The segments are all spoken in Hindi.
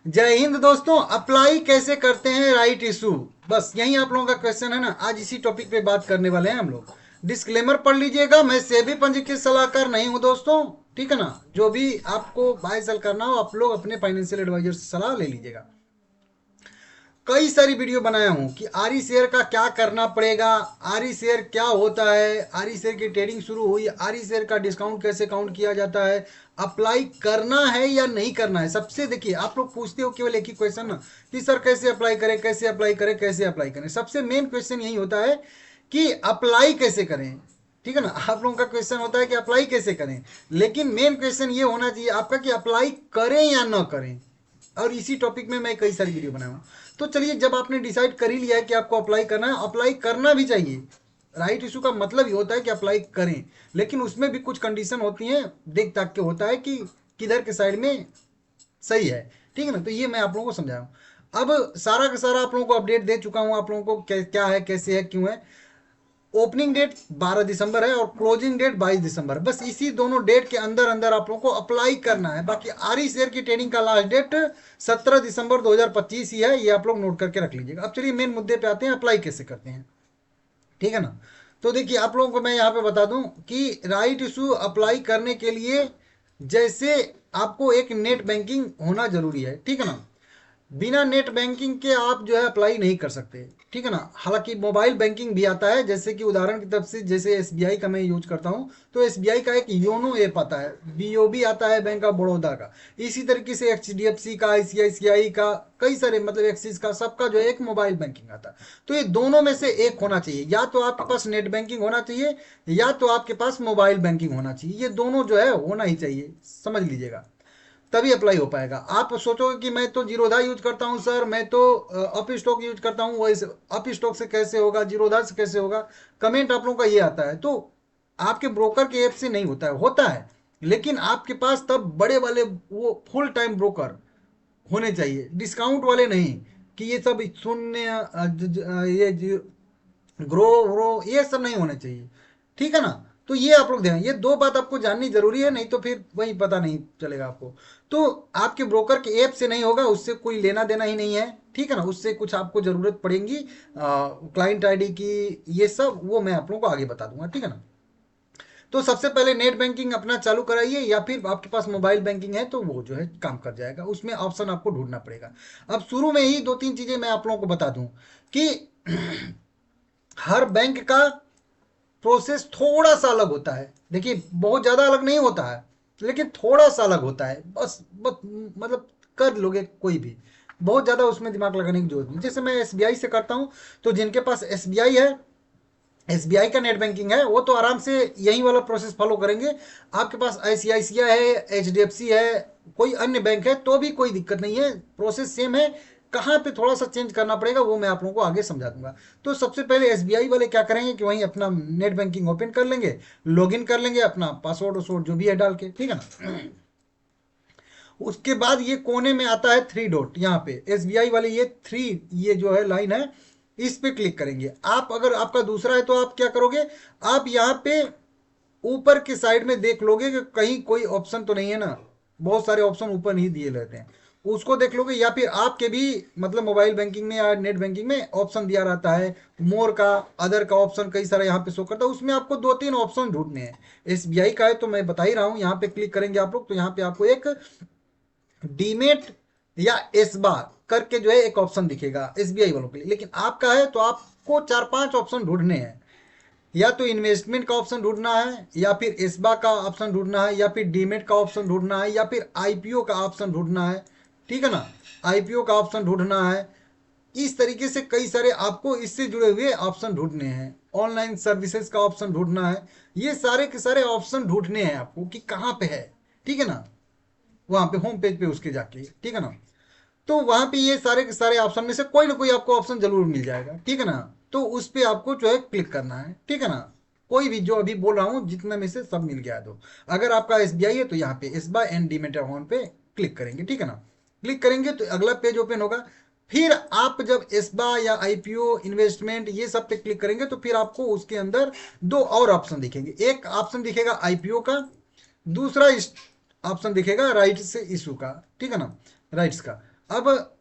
जय हिंद दोस्तों। अप्लाई कैसे करते हैं राइट इशू, बस यही आप लोगों का क्वेश्चन है ना। आज इसी टॉपिक पे बात करने वाले हैं हम लोग। डिस्क्लेमर पढ़ लीजिएगा, मैं सेबी पंजीकृत सलाहकार नहीं हूं दोस्तों, ठीक है ना। जो भी आपको बाय सेल करना हो आप लोग अपने फाइनेंशियल एडवाइजर से सलाह ले लीजिएगा। कई सारी वीडियो बनाया हूं कि आरी शेयर का क्या करना पड़ेगा, आरी शेयर क्या होता है, आरी शेयर की ट्रेडिंग शुरू हुई, आरी शेयर का डिस्काउंट कैसे काउंट किया जाता है, अप्लाई करना है या नहीं करना है। सबसे देखिए, आप लोग पूछते हो केवल एक ही क्वेश्चन ना कि सर कैसे अप्लाई करें, कैसे अप्लाई करें, कैसे अप्लाई करें। सबसे मेन क्वेश्चन यही होता है कि अप्लाई कैसे करें, ठीक है ना। आप लोगों का क्वेश्चन होता है कि अप्लाई कैसे करें, लेकिन मेन क्वेश्चन ये होना चाहिए आपका कि अप्लाई करें या ना करें। और इसी टॉपिक में मैं कई सारी वीडियो बनाया हूँ। तो चलिए, जब आपने डिसाइड कर ही लिया है कि आपको अप्लाई करना है, अप्लाई करना भी चाहिए। राइट इशू का मतलब ही होता है कि अप्लाई करें, लेकिन उसमें भी कुछ कंडीशन होती हैं, देख ताक के होता है कि किधर के साइड में सही है, ठीक है ना। तो ये मैं आप लोगों को समझाया हूँ। अब सारा का सारा आप लोगों को अपडेट दे चुका हूँ, आप लोगों को क्या है, कैसे है, क्यों है। ओपनिंग डेट 12 दिसंबर है और क्लोजिंग डेट 22 दिसंबर। बस इसी दोनों डेट के अंदर अंदर आप लोगों को अप्लाई करना है। बाकी आरी शेयर की ट्रेडिंग का लास्ट डेट 17 दिसंबर 2025 ही है, ये आप लोग नोट करके रख लीजिएगा। अब चलिए मेन मुद्दे पे आते हैं, अप्लाई कैसे करते हैं, ठीक है ना। तो देखिए, आप लोगों को मैं यहाँ पे बता दूं कि राइट इशू अप्लाई करने के लिए जैसे आपको एक नेट बैंकिंग होना जरूरी है, ठीक है ना। बिना नेट बैंकिंग के आप जो है अप्लाई नहीं कर सकते, ठीक है ना। हालांकि मोबाइल बैंकिंग भी आता है, जैसे कि उदाहरण की तरफ से जैसे एसबीआई का मैं यूज करता हूं, तो एसबीआई का एक योनो ऐप आता है, बीओबी आता है बैंक ऑफ बड़ौदा का। इसी तरीके से एचडीएफसी का, आईसीआईसीआई का, कई सारे मतलब एक्सिस का, सबका जो है एक मोबाइल बैंकिंग आता है। तो ये दोनों में से एक होना चाहिए, या तो आपके पास नेट बैंकिंग होना चाहिए या तो आपके पास मोबाइल बैंकिंग होना चाहिए। ये दोनों जो है होना ही चाहिए, समझ लीजिएगा, तभी अप्लाई हो पाएगा। आप सोचोगे कि मैं तो जीरोधा यूज करता हूं सर, मैं तो अप स्टॉक यूज करता हूं, वैसे अप स्टॉक से कैसे होगा, जीरोधा से कैसे होगा। कमेंट आप लोगों का ये आता है। तो आपके ब्रोकर के ऐप से नहीं होता है, होता है, लेकिन आपके पास तब बड़े वाले वो फुल टाइम ब्रोकर होने चाहिए, डिस्काउंट वाले नहीं, कि ये सब शून्य ये ग्रो व्रो ये सब नहीं होने चाहिए, ठीक है ना। तो ये आप लोग ध्यान, ये दो बात आपको जाननी जरूरी है, नहीं तो फिर वही पता नहीं चलेगा आपको। तो आपके ब्रोकर के ऐप से नहीं होगा, उससे कोई लेना देना ही नहीं है, ठीक है ना। उससे कुछ आपको जरूरत पड़ेगी क्लाइंट आईडी की, ये सब वो मैं आप लोगों को आगे बता दूंगा, ठीक है ना। तो सबसे पहले नेट बैंकिंग अपना चालू कराइए, या फिर आपके पास मोबाइल बैंकिंग है तो वो जो है काम कर जाएगा, उसमें ऑप्शन आपको ढूंढना पड़ेगा। अब शुरू में ही दो तीन चीजें मैं आप लोगों को बता दूं कि हर बैंक का प्रोसेस थोड़ा सा अलग होता है। देखिए, बहुत ज़्यादा अलग नहीं होता है, लेकिन थोड़ा सा अलग होता है, बस मतलब कर लोगे कोई भी, बहुत ज़्यादा उसमें दिमाग लगाने की जरूरत नहीं। जैसे मैं एसबीआई से करता हूँ, तो जिनके पास एसबीआई है, एसबीआई का नेट बैंकिंग है, वो तो आराम से यही वाला प्रोसेस फॉलो करेंगे। आपके पास आईसीआईसीआई है, एचडीएफसी है, कोई अन्य बैंक है, तो भी कोई दिक्कत नहीं है, प्रोसेस सेम है। कहाँ पे थोड़ा सा चेंज करना पड़ेगा वो मैं आप लोगों को आगे समझा दूंगा। तो सबसे पहले एसबीआई वाले क्या करेंगे कि वहीं अपना नेट बैंकिंग ओपन कर लेंगे, लॉगिन कर लेंगे अपना पासवर्ड वसवर्ड जो भी है डाल के, ठीक है ना। उसके बाद ये कोने में आता है थ्री डॉट, यहाँ पे एसबीआई वाले ये थ्री, ये जो है लाइन है, इस पे क्लिक करेंगे आप। अगर आपका दूसरा है तो आप क्या करोगे, आप यहाँ पे ऊपर के साइड में देख लोगे कि कहीं कोई ऑप्शन तो नहीं है ना। बहुत सारे ऑप्शन ऊपर नहीं दिए रहते हैं, उसको देख लोगे। या फिर आपके भी मतलब मोबाइल बैंकिंग में या नेट बैंकिंग में ऑप्शन दिया रहता है, मोर का, अदर का ऑप्शन कई सारे यहाँ पे शो करता है, उसमें आपको दो तीन ऑप्शन ढूंढने हैं। एसबीआई का है तो मैं बता ही रहा हूँ, यहाँ पे क्लिक करेंगे आप लोग तो यहाँ पे आपको एक डीमेट या एसबा करके जो है एक ऑप्शन दिखेगा एसबीआई वालों के लिए। लेकिन आपका है तो आपको चार पांच ऑप्शन ढूंढने हैं, या तो इन्वेस्टमेंट का ऑप्शन ढूंढना है, या फिर एसबा का ऑप्शन ढूंढना है, या फिर डीमेट का ऑप्शन ढूंढना है, या फिर आईपीओ का ऑप्शन ढूंढना है, ठीक है ना। आईपीओ का ऑप्शन ढूंढना है। इस तरीके से कई सारे आपको इससे जुड़े हुए ऑप्शन ढूंढने हैं। ऑनलाइन सर्विसेज का ऑप्शन ढूंढना है। ये सारे के सारे ऑप्शन ढूंढने हैं आपको कि कहाँ पे है, ठीक है ना, वहां पे होम पेज पे उसके जाके, ठीक है ना। तो वहां पे ये सारे के सारे ऑप्शन में से कोई ना कोई आपको ऑप्शन जरूर मिल जाएगा, ठीक है ना। तो उस पर आपको जो है क्लिक करना है, ठीक है ना। कोई भी जो अभी बोल रहा हूँ जितने में से सब मिल गया तो, अगर आपका एसबीआई है तो यहाँ पे एसबा एंड डीमेट अकाउंट पे क्लिक करेंगे, ठीक है ना। क्लिक करेंगे तो अगला पेज ओपन होगा। फिर आप जब एसबा या आईपीओ इन्वेस्टमेंट ये सब पे क्लिक करेंगे तो फिर आपको उसके अंदर दो और ऑप्शन दिखेंगे। एक ऑप्शन दिखेगा आईपीओ का, दूसरा ऑप्शन दिखेगा राइट से इशू का, ठीक है ना, राइट्स का। अब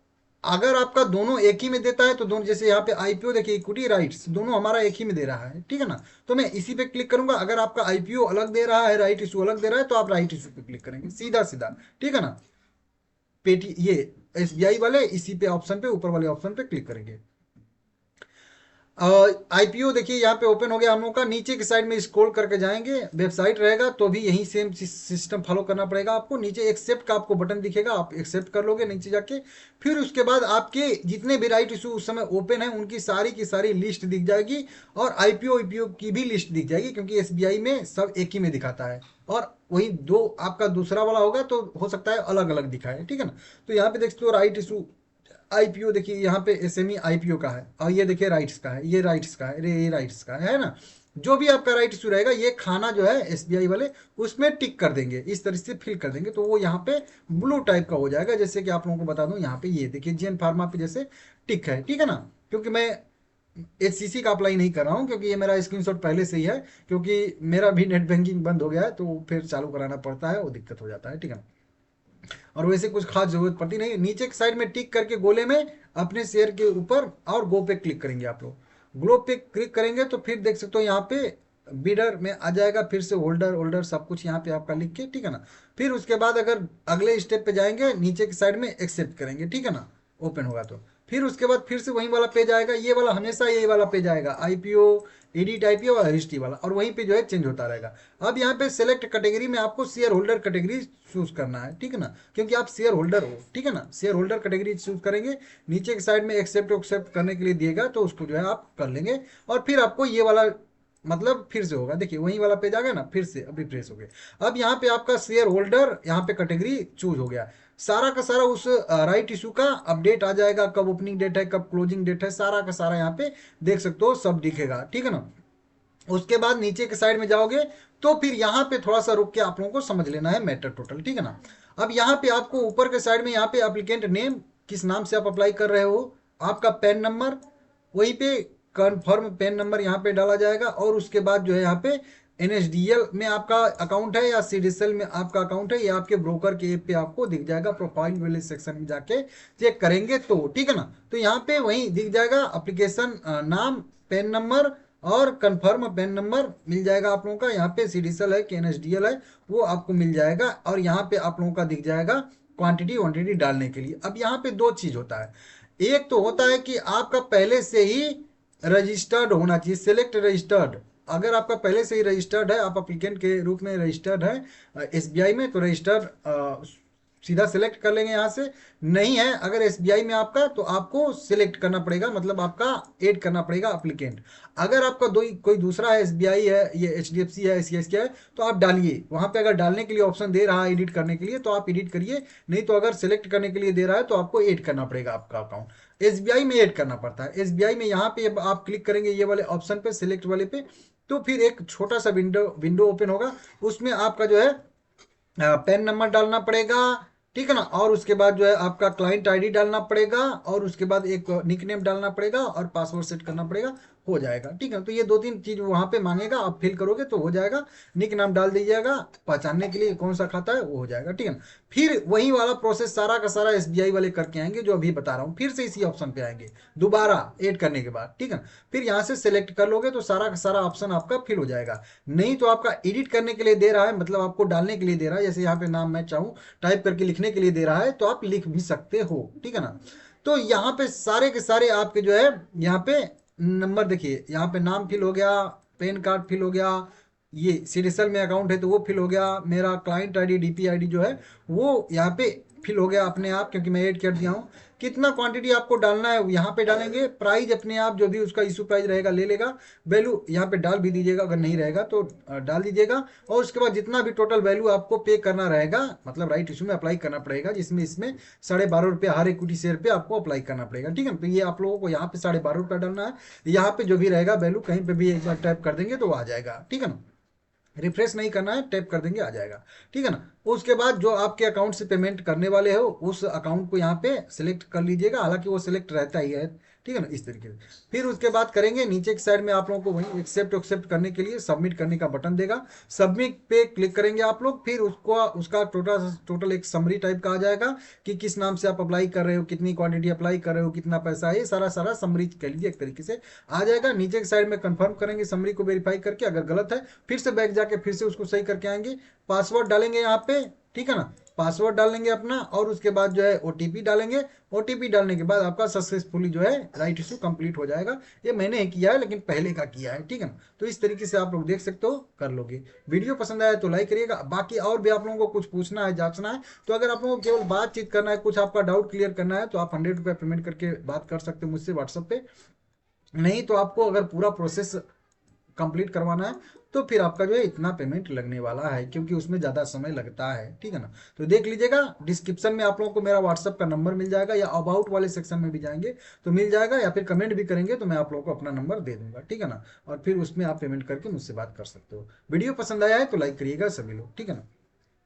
अगर आपका दोनों एक ही में देता है तो दोनों, जैसे यहाँ पे आईपीओ देखिए, इक्विटी राइट्स दोनों हमारा एक ही में दे रहा है, ठीक है ना, तो मैं इसी पे क्लिक करूंगा। अगर आपका आईपीओ अलग दे रहा है, राइट इशू अलग दे रहा है, तो आप राइट इशू पे क्लिक करेंगे, सीधा सीधा, ठीक है ना। पेटी ये एसबीआई वाले इसी पे ऑप्शन पे, ऊपर वाले ऑप्शन पे क्लिक करेंगे। आईपीओ देखिए यहाँ पे ओपन हो गया हम लोग का। नीचे की साइड में स्क्रॉल करके जाएंगे, वेबसाइट रहेगा तो भी यही सेम सिस्टम फॉलो करना पड़ेगा आपको। नीचे एक्सेप्ट का आपको बटन दिखेगा, आप एक्सेप्ट कर लोगे नीचे जाके। फिर उसके बाद आपके जितने भी राइट इशू उस समय ओपन है उनकी सारी की सारी लिस्ट दिख जाएगी, और आईपीओ की भी लिस्ट दिख जाएगी, क्योंकि एसबीआई में सब एक ही में दिखाता है। और वही दो आपका दूसरा वाला होगा तो हो सकता है अलग अलग दिखाए, ठीक है ना। तो यहाँ पे देखते हो राइट इशू आईपीओ देखिए, यहाँ पे एसएमई आईपीओ का है, और ये देखिए राइट्स का है, ये राइट्स का है, ये राइट्स का है ना। जो भी आपका राइट इशू रहेगा, ये खाना जो है एसबीआई वाले उसमें टिक कर देंगे, इस तरह से फिल कर देंगे, तो वो यहाँ पे ब्लू टाइप का हो जाएगा। जैसे कि आप लोगों को बता दूं, यहाँ पे ये देखिए जेन फार्मा पे जैसे टिक है, ठीक है ना। क्योंकि मैं एचसीसी का अप्लाई नहीं कर रहा हूँ, क्योंकि ये मेरा स्क्रीनशॉट पहले से ही है, क्योंकि मेरा भी नेट बैंकिंग बंद हो गया है, तो फिर चालू कराना पड़ता है, वो दिक्कत हो जाता है, ठीक है ना। और वैसे कुछ खास जरूरत पड़ती नहीं। नीचे की साइड में टिक करके गोले में अपने शेयर के ऊपर और गो पे क्लिक करेंगे आप लोग। ग्लो पे क्लिक करेंगे तो फिर देख सकते हो यहाँ पे बिडर में आ जाएगा, फिर से होल्डर होल्डर सब कुछ यहाँ पे आपका लिख के, ठीक है ना। फिर उसके बाद अगर अगले स्टेप पे जाएंगे, नीचे की साइड में एक्सेप्ट करेंगे, ठीक है ना, ओपन होगा तो। फिर उसके बाद फिर से वही वाला पेज आएगा, ये वाला हमेशा यही वाला पेज आएगा, आईपीओ एडिट आईपीओ और हिस्ट्री वाला, और वहीं पे जो है चेंज होता रहेगा। अब यहाँ पे सेलेक्ट कैटेगरी में आपको शेयर होल्डर कैटेगरी चूज करना है, ठीक है ना, क्योंकि आप शेयर होल्डर हो, ठीक है ना। शेयर होल्डर कैटेगरी चूज करेंगे, नीचे की साइड में एक्सेप्ट करने के लिए दिएगा, तो उसको जो है आप कर लेंगे। और फिर आपको ये वाला मतलब फिर से होगा, देखिए वही वाला पेज आ गया ना, फिर से अभी फ्रेश हो गया। अब यहाँ पे आपका शेयर होल्डर यहाँ पे कैटेगरी चूज हो गया, सारा का सारा उस राइट इशू का अपडेट आ जाएगा, कब ओपनिंग डेट है, कब क्लोजिंग डेट है, सारा का सारा यहाँ पे देख सकते हो, सब दिखेगा, ठीक है ना। उसके बाद नीचे के साइड में जाओगे तो फिर यहाँ पे थोड़ा सा रुक के आप लोगों को समझ लेना है मैटर टोटल, ठीक है ना। अब यहाँ पे आपको ऊपर के साइड में यहाँ पे एप्लीकेंट नेम, किस नाम से आप अप्लाई कर रहे हो, आपका पैन नंबर, वहीं पे कन्फर्म पैन नंबर यहाँ पे डाला जाएगा। और उसके बाद जो है यहाँ पे एनएसडीएल में आपका अकाउंट है या सीडीएसएल में आपका अकाउंट है, ये आपके ब्रोकर के ऐप पे आपको दिख जाएगा। प्रोफाइल वाले सेक्शन में जाके चेक करेंगे तो, ठीक है ना। तो यहाँ पे वहीं दिख जाएगा एप्लीकेशन नाम, पैन नंबर और कंफर्म पैन नंबर मिल जाएगा आप लोगों का। यहाँ पे सीडीएसएल है कि एनएसडीएल है वो आपको मिल जाएगा, और यहाँ पे आप लोगों का दिख जाएगा क्वांटिटी क्वांटिटी डालने के लिए। अब यहाँ पे दो चीज होता है, एक तो होता है कि आपका पहले से ही रजिस्टर्ड होना चाहिए, सिलेक्ट रजिस्टर्ड। अगर आपका पहले से ही रजिस्टर्ड है, आप अप्लीकेंट के रूप में रजिस्टर्ड है एसबीआई में, तो रजिस्टर्ड सीधा सिलेक्ट कर लेंगे यहाँ से। नहीं है अगर एसबीआई में आपका, तो आपको सिलेक्ट करना पड़ेगा, मतलब आपका ऐड करना पड़ेगा अप्लीकेंट। अगर आपका कोई दूसरा है, एसबीआई है, ये एचडीएफसी है, एससीआई है, तो आप डालिए वहाँ पे। अगर डालने के लिए ऑप्शन दे रहा है एडिट करने के लिए, तो आप एडिट करिए, नहीं तो अगर सिलेक्ट करने के लिए दे रहा है तो आपको ऐड करना पड़ेगा आपका अकाउंट। एसबीआई में ऐड करना पड़ता है। एसबीआई में यहाँ पे आप क्लिक करेंगे ये वाले ऑप्शन पे, सिलेक्ट वाले पे, तो फिर एक छोटा सा विंडो ओपन होगा, उसमें आपका जो है पैन नंबर डालना पड़ेगा, ठीक है ना। और उसके बाद जो है आपका क्लाइंट आईडी डालना पड़ेगा, और उसके बाद एक निकनेम डालना पड़ेगा और पासवर्ड सेट करना पड़ेगा, हो जाएगा, ठीक है। तो ये दो तीन चीज वहां पे मांगेगा, आप फिल करोगे तो हो जाएगा। निक नाम डाल दीजिएगा, पहचानने के लिए कौन सा खाता है वो हो जाएगा, ठीक है ना। फिर वही वाला प्रोसेस सारा का सारा एसबीआई वाले करके आएंगे, जो अभी बता रहा हूँ। फिर से इसी ऑप्शन पे आएंगे दोबारा ऐड करने के बाद, ठीक है ना। फिर यहाँ से सिलेक्ट कर लोगे तो सारा का सारा ऑप्शन आपका फिल हो जाएगा। नहीं तो आपका एडिट करने के लिए दे रहा है, मतलब आपको डालने के लिए दे रहा है, जैसे यहाँ पे नाम मैं चाहूँ टाइप करके लिखने के लिए दे रहा है, तो आप लिख भी सकते हो, ठीक है ना। तो यहाँ पे सारे के सारे आपके जो है यहाँ पे नंबर देखिए, यहाँ पे नाम फिल हो गया, पैन कार्ड फिल हो गया, ये सीडीएसएल में अकाउंट है तो वो फिल हो गया, मेरा क्लाइंट आईडी डीपी आईडी जो है वो यहाँ पे फिल हो गया अपने आप, क्योंकि मैं ऐड कर दिया हूँ। कितना क्वांटिटी आपको डालना है यहाँ पे डालेंगे, प्राइस अपने आप जो भी उसका इशू प्राइस रहेगा ले लेगा, वैल्यू यहाँ पे डाल भी दीजिएगा, अगर नहीं रहेगा तो डाल दीजिएगा। और उसके बाद जितना भी टोटल वैल्यू आपको पे करना रहेगा, मतलब राइट इशू में अप्लाई करना पड़ेगा, जिसमें इसमें 12.5 रुपये हर इक्विटी शेयर पे आपको अप्लाई करना पड़ेगा, ठीक है। तो ये आप लोगों को यहाँ पे 12.5 रुपये डालना है। यहाँ पे जो भी रहेगा वैल्यू कहीं पे भी एक बार टाइप कर देंगे तो आ जाएगा, ठीक है ना। रिफ्रेश नहीं करना है, टैप कर देंगे आ जाएगा, ठीक है ना। उसके बाद जो आपके अकाउंट से पेमेंट करने वाले हो उस अकाउंट को यहाँ पे सिलेक्ट कर लीजिएगा, हालांकि वो सिलेक्ट रहता ही है, ठीक है ना, इस तरीके से। फिर उसके बाद करेंगे नीचे की साइड में आप लोगों को वही एक्सेप्ट करने के लिए सबमिट करने का बटन देगा, सबमिट पे क्लिक करेंगे आप लोग। फिर उसको उसका टोटल एक समरी टाइप का आ जाएगा कि किस नाम से आप अप्लाई कर रहे हो, कितनी क्वांटिटी अप्लाई कर रहे हो, कितना पैसा है, सारा सारा समरी कह लीजिए एक तरीके से आ जाएगा। नीचे की साइड में कंफर्म करेंगे समरी को वेरीफाई करके, अगर गलत है फिर से बैक जाके फिर से उसको सही करके आएंगे, पासवर्ड डालेंगे यहाँ पे, ठीक है ना, पासवर्ड डालेंगे अपना, और उसके बाद जो है ओटीपी डालेंगे। ओटीपी डालने के बाद आपका सक्सेसफुली जो है राइट इशू कंप्लीट हो जाएगा। ये मैंने ही किया है लेकिन पहले का किया है, ठीक है ना। तो इस तरीके से आप लोग देख सकते हो, कर लोगे। वीडियो पसंद आया तो लाइक करिएगा। बाकी और भी आप लोगों को कुछ पूछना है, जांचना है, तो अगर आप लोगों को केवल बातचीत करना है, कुछ आपका डाउट क्लियर करना है, तो आप 100 रुपये पेमेंट करके बात कर सकते हो मुझसे व्हाट्सएप पे। नहीं तो आपको अगर पूरा प्रोसेस कंप्लीट करवाना है तो फिर आपका जो है इतना पेमेंट लगने वाला है, क्योंकि उसमें ज़्यादा समय लगता है, ठीक है ना। तो देख लीजिएगा, डिस्क्रिप्शन में आप लोगों को मेरा व्हाट्सअप का नंबर मिल जाएगा, या अबाउट वाले सेक्शन में भी जाएंगे तो मिल जाएगा, या फिर कमेंट भी करेंगे तो मैं आप लोगों को अपना नंबर दे दूंगा, ठीक है ना। और फिर उसमें आप पेमेंट करके मुझसे बात कर सकते हो। वीडियो पसंद आया है तो लाइक करिएगा सभी लोग, ठीक है ना।